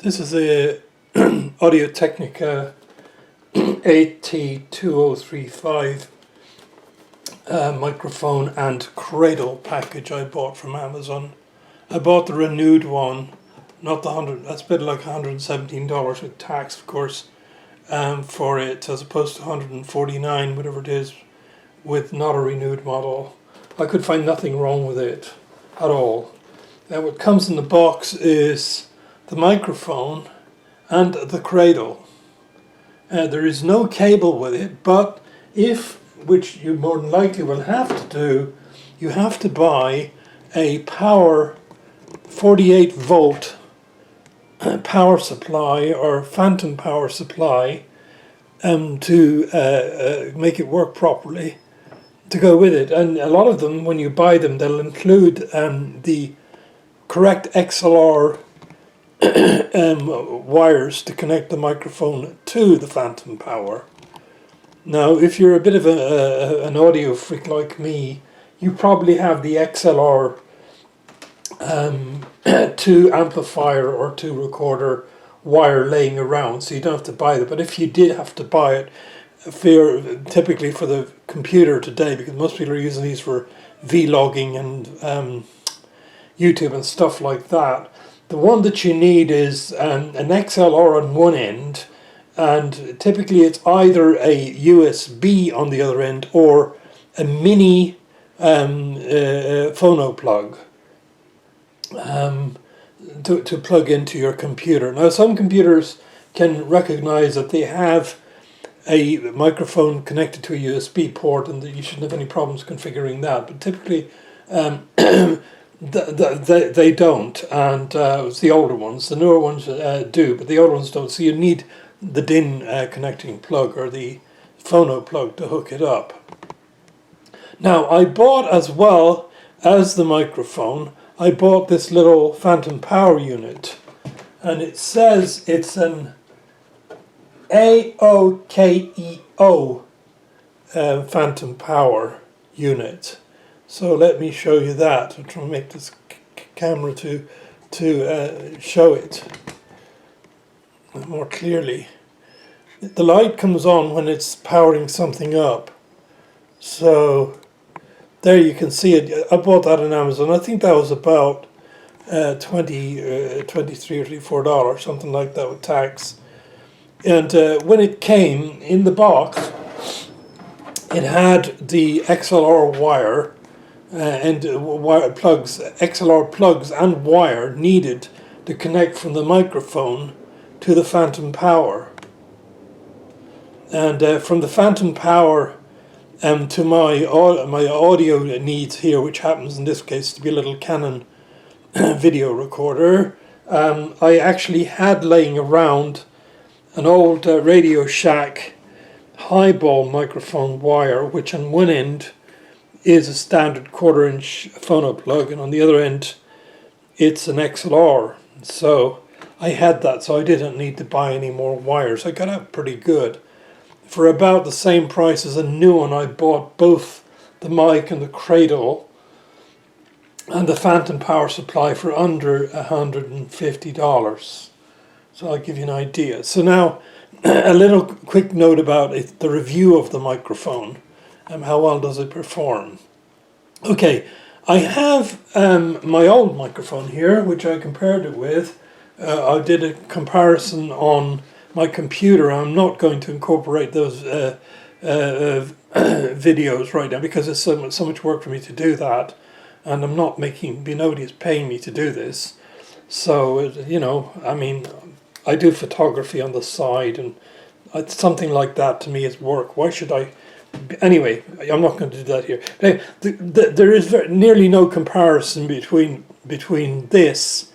This is a Audio-Technica AT2035 microphone and cradle package I bought from Amazon. I bought the renewed one, not the 100. That's a bit like $117 with tax, of course, for it, as opposed to $149, whatever it is, with not a renewed model. I could find nothing wrong with it at all. Now, what comes in the box is the microphone and the cradle. There is no cable with it, but which you more than likely will have to do, you have to buy a power 48 volt power supply or phantom power supply to make it work properly, to go with it. And a lot of them, when you buy them, they'll include the correct XLR wires to connect the microphone to the phantom power. Now, if you're a bit of an audio freak like me, you probably have the XLR to amplifier or to recorder wire laying around, so you don't have to buy it. But if you did have to buy it, typically for the computer today, because most people are using these for vlogging and YouTube and stuff like that, the one that you need is an XLR on one end, and typically it's either a USB on the other end or a mini phono plug to plug into your computer. Now, some computers can recognize that they have a microphone connected to a USB port and that you shouldn't have any problems configuring that, but typically they don't, and it's the older ones. The newer ones do, but the older ones don't. So you need the DIN connecting plug or the phono plug to hook it up. Now, I bought, as well as the microphone, I bought this little phantom power unit, and it says it's an AOKEO phantom power unit. So let me show you that. I'm trying to make this camera to show it more clearly. The light comes on when it's powering something up. So there you can see it. I bought that on Amazon. I think that was about $23 or $24, something like that with tax. And when it came in the box, it had the XLR wire and wire plugs, XLR plugs and wire needed to connect from the microphone to the phantom power. And from the phantom power to my audio needs here, which happens in this case to be a little Canon video recorder, I actually had laying around an old Radio Shack highball microphone wire, which on one end is a standard 1/4 inch phono plug, and on the other end it's an XLR. So I had that, so I didn't need to buy any more wires. I got out pretty good. For about the same price as a new one, I bought both the mic and the cradle and the phantom power supply for under $150. So I'll give you an idea. So now, a little quick note about it, the review of the microphone. How well does it perform? Okay, I have my old microphone here, which I compared it with. I did a comparison on my computer. I'm not going to incorporate those videos right now because it's so much work for me to do that, and I'm not nobody's paying me to do this. So, you know, I mean, I do photography on the side, and something like that to me is work. Why should I? Anyway, I'm not going to do that here. There is nearly no comparison between this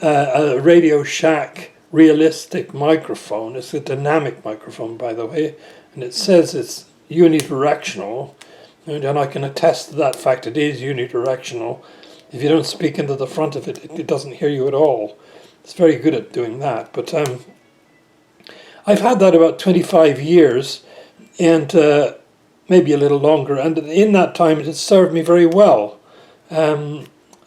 a Radio Shack realistic microphone. It's a dynamic microphone, by the way, and it says it's unidirectional, and I can attest to that fact. It is unidirectional. If you don't speak into the front of it, it doesn't hear you at all. It's very good at doing that. But I've had that about 25 years, and maybe a little longer, and in that time it has served me very well.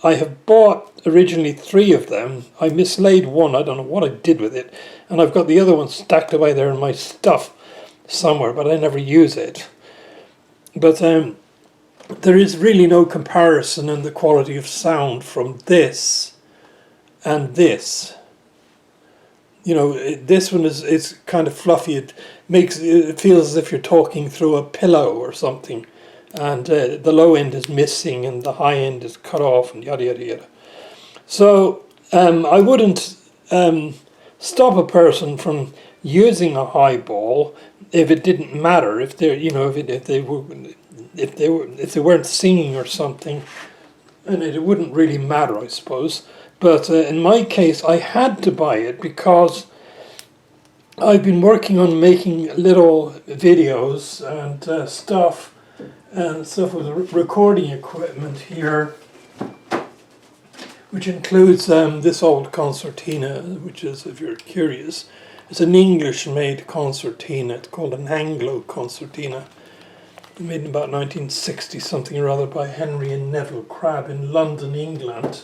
I have bought originally 3 of them. I mislaid one, I don't know what I did with it, and I've got the other one stacked away there in my stuff somewhere, but I never use it. But there is really no comparison in the quality of sound from this and this. You know, this one is kind of fluffy. It feels as if you're talking through a pillow or something, and the low end is missing and the high end is cut off and yada yada yada. So I wouldn't stop a person from using a highball if it didn't matter, if they, you know, if they weren't singing or something, and it wouldn't really matter, I suppose. But in my case, I had to buy it because I've been working on making little videos and stuff with recording equipment here, which includes this old concertina, which is, if you're curious, it's an English-made concertina. It's called an Anglo concertina, made in about 1960 something or other by Henry and Neville Crabb in London, England.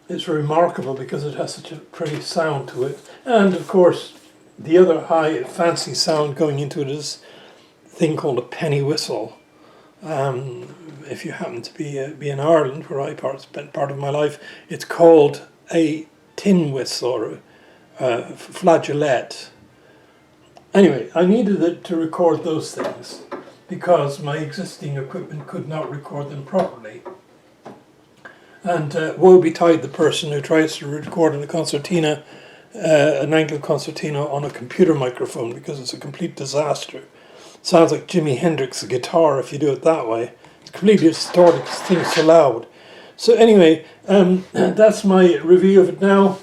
It's remarkable because it has such a pretty sound to it. And of course, the other high fancy sound going into it is a thing called a penny whistle. If you happen to be in Ireland, where I spent part of my life, it's called a tin whistle or a flageolet. Anyway, I needed it to record those things because my existing equipment could not record them properly. And woe betide the person who tries to record in a concertina, an Anglo concertina on a computer microphone, because it's a complete disaster. Sounds like Jimi Hendrix's guitar if you do it that way. It's completely distorted because things so loud. So anyway, that's my review of it now.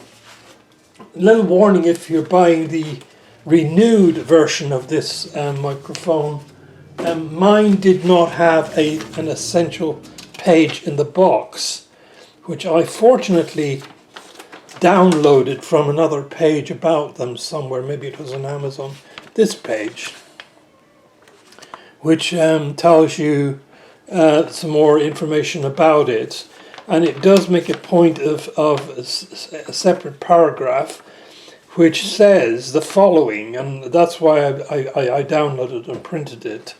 A little warning if you're buying the renewed version of this microphone. Mine did not have an essential page in the box, which I fortunately downloaded from another page about them somewhere. Maybe it was on Amazon. This page, which tells you some more information about it. And it does make a point of a separate paragraph which says the following, and that's why I downloaded and printed it.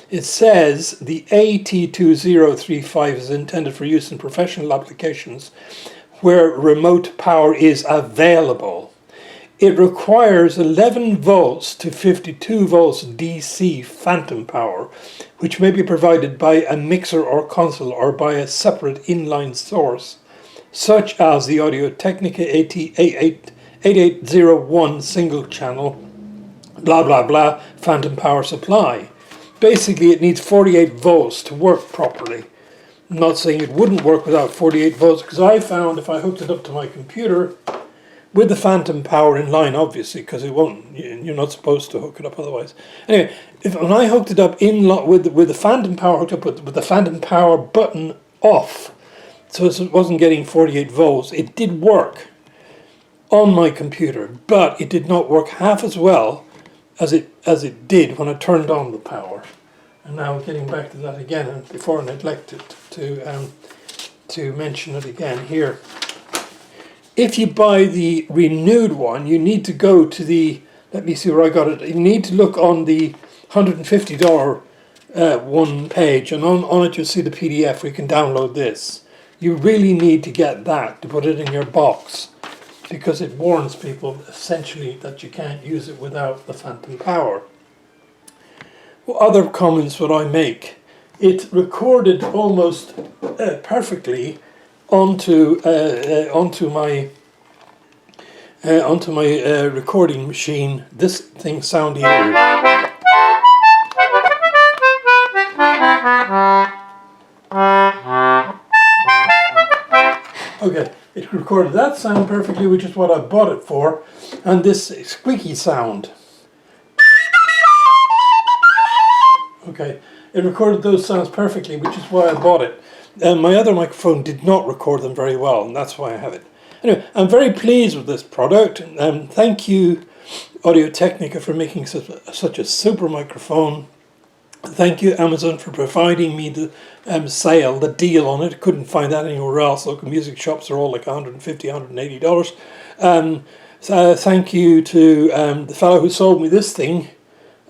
It says the AT2035 is intended for use in professional applications where remote power is available. It requires 11 volts to 52 volts DC phantom power, which may be provided by a mixer or console or by a separate inline source, such as the Audio-Technica AT8801 single channel, blah blah blah, phantom power supply. Basically, it needs 48 volts to work properly. I'm not saying it wouldn't work without 48 volts, because I found if I hooked it up to my computer, with the phantom power in line, obviously, because it won't. You're not supposed to hook it up otherwise. Anyway, when I hooked it up with the phantom power hooked up with the phantom power button off, so it wasn't getting 48 volts, it did work on my computer, but it did not work half as well as it did when I turned on the power. And now getting back to that again, and before I neglected to mention it again here. If you buy the renewed one, you need to go to the, let me see where I got it, you need to look on the $150 one page, and on it you'll see the PDF where you can download this. You really need to get that to put it in your box, because it warns people essentially that you can't use it without the phantom power. What other comments would I make? It recorded almost perfectly onto my recording machine. This thing sound here. Okay, it recorded that sound perfectly, which is what I bought it for, and this squeaky sound. Okay, it recorded those sounds perfectly, which is why I bought it. My other microphone did not record them very well, and that's why I have it. Anyway, I'm very pleased with this product. Thank you, Audio-Technica, for making such a super microphone. Thank you, Amazon, for providing me the the deal on it. Couldn't find that anywhere else. Local music shops are all like $150, $180. So thank you to the fellow who sold me this thing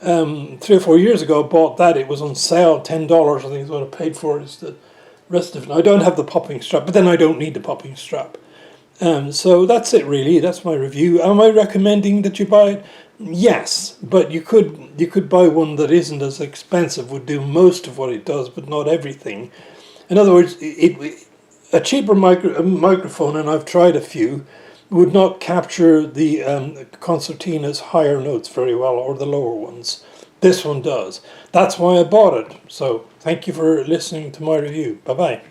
3 or 4 years ago. Bought that. It was on sale, $10. I think is what I paid for it. Is the rest of it. I don't have the popping strap, but then I don't need the popping strap. So that's it really. That's my review. Am I recommending that you buy it? Yes, but you could buy one that isn't as expensive, would do most of what it does, but not everything. In other words, a cheaper microphone, and I've tried a few, would not capture the concertina's higher notes very well, or the lower ones. This one does. That's why I bought it. So thank you for listening to my review. Bye-bye.